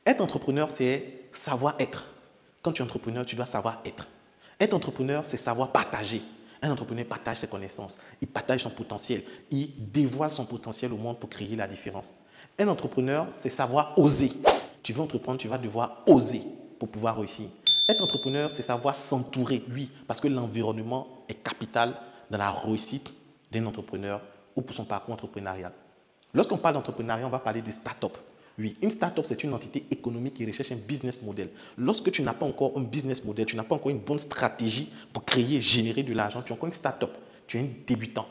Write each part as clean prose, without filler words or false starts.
Être entrepreneur, c'est savoir être. Quand tu es entrepreneur, tu dois savoir être. Être entrepreneur, c'est savoir partager. Un entrepreneur partage ses connaissances, il partage son potentiel, il dévoile son potentiel au monde pour créer la différence. Un entrepreneur, c'est savoir oser. Tu veux entreprendre, tu vas devoir oser pour pouvoir réussir. Être entrepreneur, c'est savoir s'entourer, oui, parce que l'environnement est capital dans la réussite d'un entrepreneur ou pour son parcours entrepreneurial. Lorsqu'on parle d'entrepreneuriat, on va parler de start-up. Oui, une start-up, c'est une entité économique qui recherche un business model. Lorsque tu n'as pas encore un business model, tu n'as pas encore une bonne stratégie pour créer, générer de l'argent, tu es encore une start-up, tu es un débutant.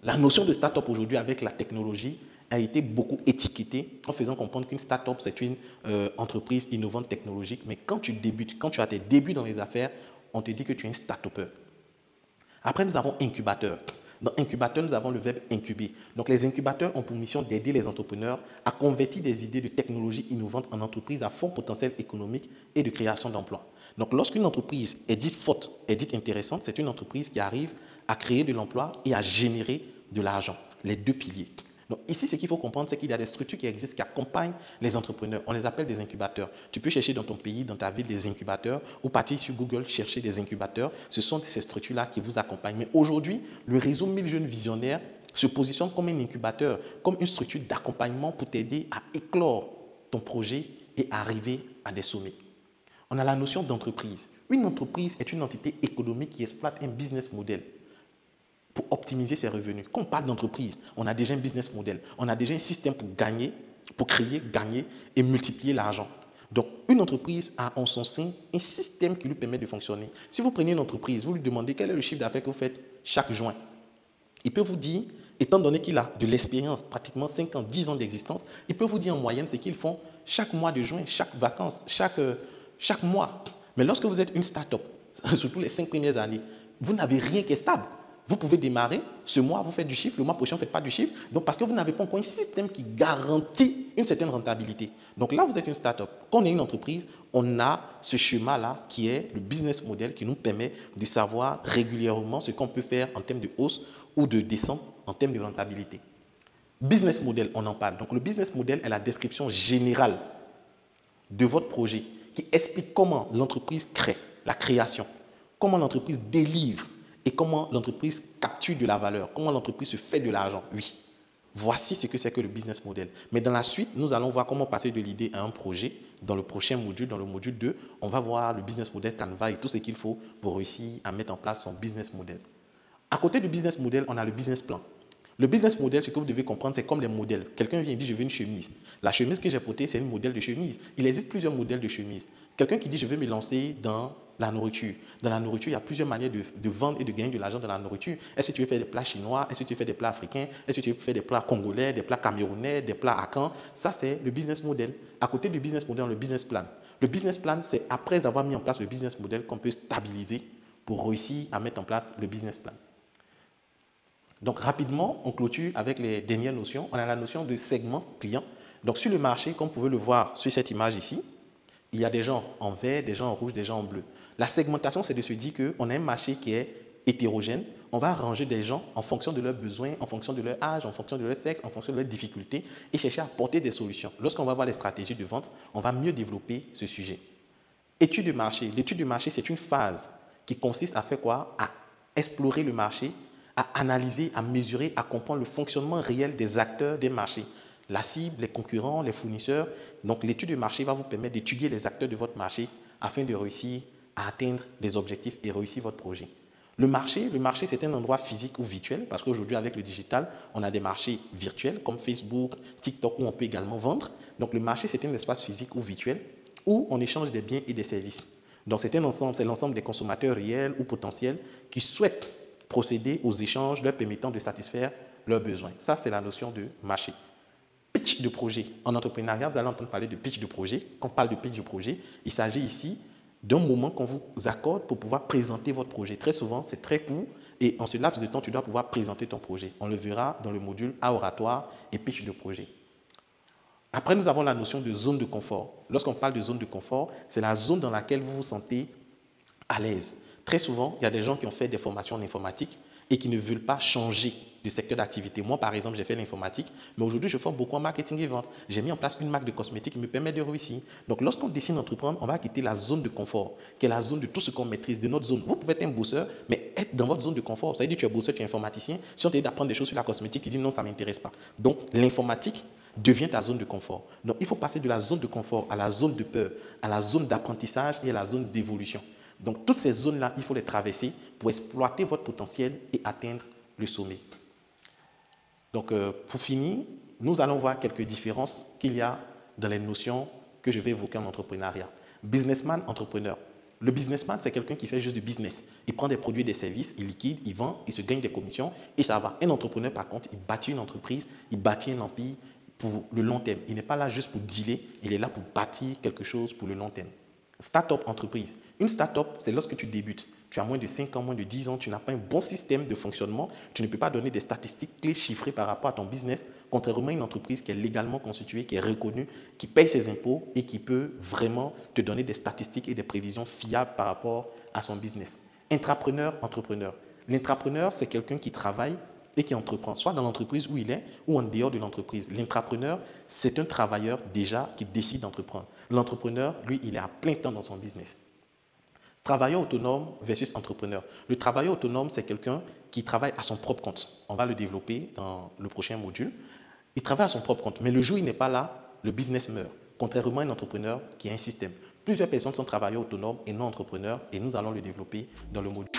La notion de start-up aujourd'hui avec la technologie a été beaucoup étiquetée en faisant comprendre qu'une start-up, c'est une entreprise innovante technologique. Mais quand tu débutes, quand tu as tes débuts dans les affaires, on te dit que tu es un start-upper. Après, nous avons incubateur. Dans incubateur, nous avons le verbe incuber. Donc, les incubateurs ont pour mission d'aider les entrepreneurs à convertir des idées de technologie innovantes en entreprises à fort potentiel économique et de création d'emplois. Donc, lorsqu'une entreprise est dite forte, est dite intéressante, c'est une entreprise qui arrive à créer de l'emploi et à générer de l'argent. Les deux piliers. Donc ici, ce qu'il faut comprendre, c'est qu'il y a des structures qui existent, qui accompagnent les entrepreneurs. On les appelle des incubateurs. Tu peux chercher dans ton pays, dans ta ville, des incubateurs ou partir sur Google, chercher des incubateurs. Ce sont ces structures-là qui vous accompagnent. Mais aujourd'hui, le réseau 1000 jeunes visionnaires se positionne comme un incubateur, comme une structure d'accompagnement pour t'aider à éclore ton projet et arriver à des sommets. On a la notion d'entreprise. Une entreprise est une entité économique qui exploite un business model pour optimiser ses revenus. Quand on parle d'entreprise, on a déjà un business model, on a déjà un système pour gagner, pour créer, gagner et multiplier l'argent. Donc, une entreprise a en son sein un système qui lui permet de fonctionner. Si vous prenez une entreprise, vous lui demandez quel est le chiffre d'affaires que vous faites chaque juin, il peut vous dire, étant donné qu'il a de l'expérience, pratiquement 5 ans, 10 ans d'existence, il peut vous dire en moyenne ce qu'ils font chaque mois de juin, chaque vacances, chaque mois. Mais lorsque vous êtes une start-up, surtout les 5 premières années, vous n'avez rien qui est stable. Vous pouvez démarrer, ce mois, vous faites du chiffre, le mois prochain, vous ne faites pas du chiffre. Donc, parce que vous n'avez pas encore un système qui garantit une certaine rentabilité. Donc là, vous êtes une start-up. Quand on est une entreprise, on a ce schéma-là qui est le business model qui nous permet de savoir régulièrement ce qu'on peut faire en termes de hausse ou de descente en termes de rentabilité. Business model, on en parle. Donc, le business model est la description générale de votre projet qui explique comment l'entreprise crée, la création, comment l'entreprise délivre et comment l'entreprise capture de la valeur, comment l'entreprise se fait de l'argent. Oui, voici ce que c'est que le business model. Mais dans la suite, nous allons voir comment passer de l'idée à un projet. Dans le prochain module, dans le module 2, on va voir le business model Canva et tout ce qu'il faut pour réussir à mettre en place son business model. À côté du business model, on a le business plan. Le business model, ce que vous devez comprendre, c'est comme les modèles. Quelqu'un vient et dit, je veux une chemise. La chemise que j'ai portée, c'est un modèle de chemise. Il existe plusieurs modèles de chemise. Quelqu'un qui dit, je veux me lancer dans la nourriture. Dans la nourriture, il y a plusieurs manières de vendre et de gagner de l'argent dans la nourriture. Est-ce que tu veux faire des plats chinois? Est-ce que tu veux faire des plats africains? Est-ce que tu veux faire des plats congolais, des plats camerounais, des plats afghans? Ça, c'est le business model. À côté du business model, le business plan. Le business plan, c'est après avoir mis en place le business model qu'on peut stabiliser pour réussir à mettre en place le business plan. Donc rapidement, on clôture avec les dernières notions. On a la notion de segment client. Donc sur le marché, comme vous pouvez le voir sur cette image ici, il y a des gens en vert, des gens en rouge, des gens en bleu. La segmentation, c'est de se dire qu'on a un marché qui est hétérogène. On va arranger des gens en fonction de leurs besoins, en fonction de leur âge, en fonction de leur sexe, en fonction de leurs difficultés et chercher à apporter des solutions. Lorsqu'on va voir les stratégies de vente, on va mieux développer ce sujet. Étude de marché. L'étude de marché, c'est une phase qui consiste à faire quoi? À explorer le marché, à analyser, à mesurer, à comprendre le fonctionnement réel des acteurs des marchés. La cible, les concurrents, les fournisseurs. Donc l'étude de marché va vous permettre d'étudier les acteurs de votre marché afin de réussir à atteindre des objectifs et réussir votre projet. Le marché, c'est un endroit physique ou virtuel parce qu'aujourd'hui, avec le digital, on a des marchés virtuels comme Facebook, TikTok où on peut également vendre. Donc le marché, c'est un espace physique ou virtuel où on échange des biens et des services. Donc c'est un ensemble, c'est l'ensemble des consommateurs réels ou potentiels qui souhaitent procéder aux échanges leur permettant de satisfaire leurs besoins. Ça, c'est la notion de marché. Pitch de projet. En entrepreneuriat, vous allez entendre parler de pitch de projet. Quand on parle de pitch de projet, il s'agit ici d'un moment qu'on vous accorde pour pouvoir présenter votre projet. Très souvent, c'est très court et en ce laps de temps, tu dois pouvoir présenter ton projet. On le verra dans le module à oratoire et pitch de projet. Après, nous avons la notion de zone de confort. Lorsqu'on parle de zone de confort, c'est la zone dans laquelle vous vous sentez à l'aise. Très souvent, il y a des gens qui ont fait des formations en informatique et qui ne veulent pas changer de secteur d'activité. Moi, par exemple, j'ai fait l'informatique, mais aujourd'hui, je forme beaucoup en marketing et vente. J'ai mis en place une marque de cosmétiques qui me permet de réussir. Donc, lorsqu'on décide d'entreprendre, on va quitter la zone de confort, qui est la zone de tout ce qu'on maîtrise, de notre zone. Vous pouvez être un bosseur, mais être dans votre zone de confort. Ça veut dire que tu es bosseur, tu es informaticien. Si on te dit d'apprendre des choses sur la cosmétique, tu dis non, ça ne m'intéresse pas. Donc, l'informatique devient ta zone de confort. Donc, il faut passer de la zone de confort à la zone de peur, à la zone d'apprentissage et à la zone d'évolution. Donc, toutes ces zones-là, il faut les traverser pour exploiter votre potentiel et atteindre le sommet. Donc, pour finir, nous allons voir quelques différences qu'il y a dans les notions que je vais évoquer en entrepreneuriat. Businessman, entrepreneur. Le businessman, c'est quelqu'un qui fait juste du business. Il prend des produits et des services, il liquide, il vend, il se gagne des commissions et ça va. Un entrepreneur, par contre, il bâtit une entreprise, il bâtit un empire pour le long terme. Il n'est pas là juste pour dealer, il est là pour bâtir quelque chose pour le long terme. Start-up entreprise. Une start-up, c'est lorsque tu débutes. Tu as moins de 5 ans, moins de 10 ans, tu n'as pas un bon système de fonctionnement, tu ne peux pas donner des statistiques clés chiffrées par rapport à ton business, contrairement à une entreprise qui est légalement constituée, qui est reconnue, qui paye ses impôts et qui peut vraiment te donner des statistiques et des prévisions fiables par rapport à son business. Intrapreneur, entrepreneur. L'intrapreneur, c'est quelqu'un qui travaille et qui entreprend, soit dans l'entreprise où il est ou en dehors de l'entreprise. L'intrapreneur, c'est un travailleur déjà qui décide d'entreprendre. L'entrepreneur, lui, il est à plein temps dans son business. Travailleur autonome versus entrepreneur. Le travailleur autonome, c'est quelqu'un qui travaille à son propre compte. On va le développer dans le prochain module. Il travaille à son propre compte, mais le jour où il n'est pas là, le business meurt. Contrairement à un entrepreneur qui a un système. Plusieurs personnes sont travailleurs autonomes et non entrepreneurs et nous allons le développer dans le module.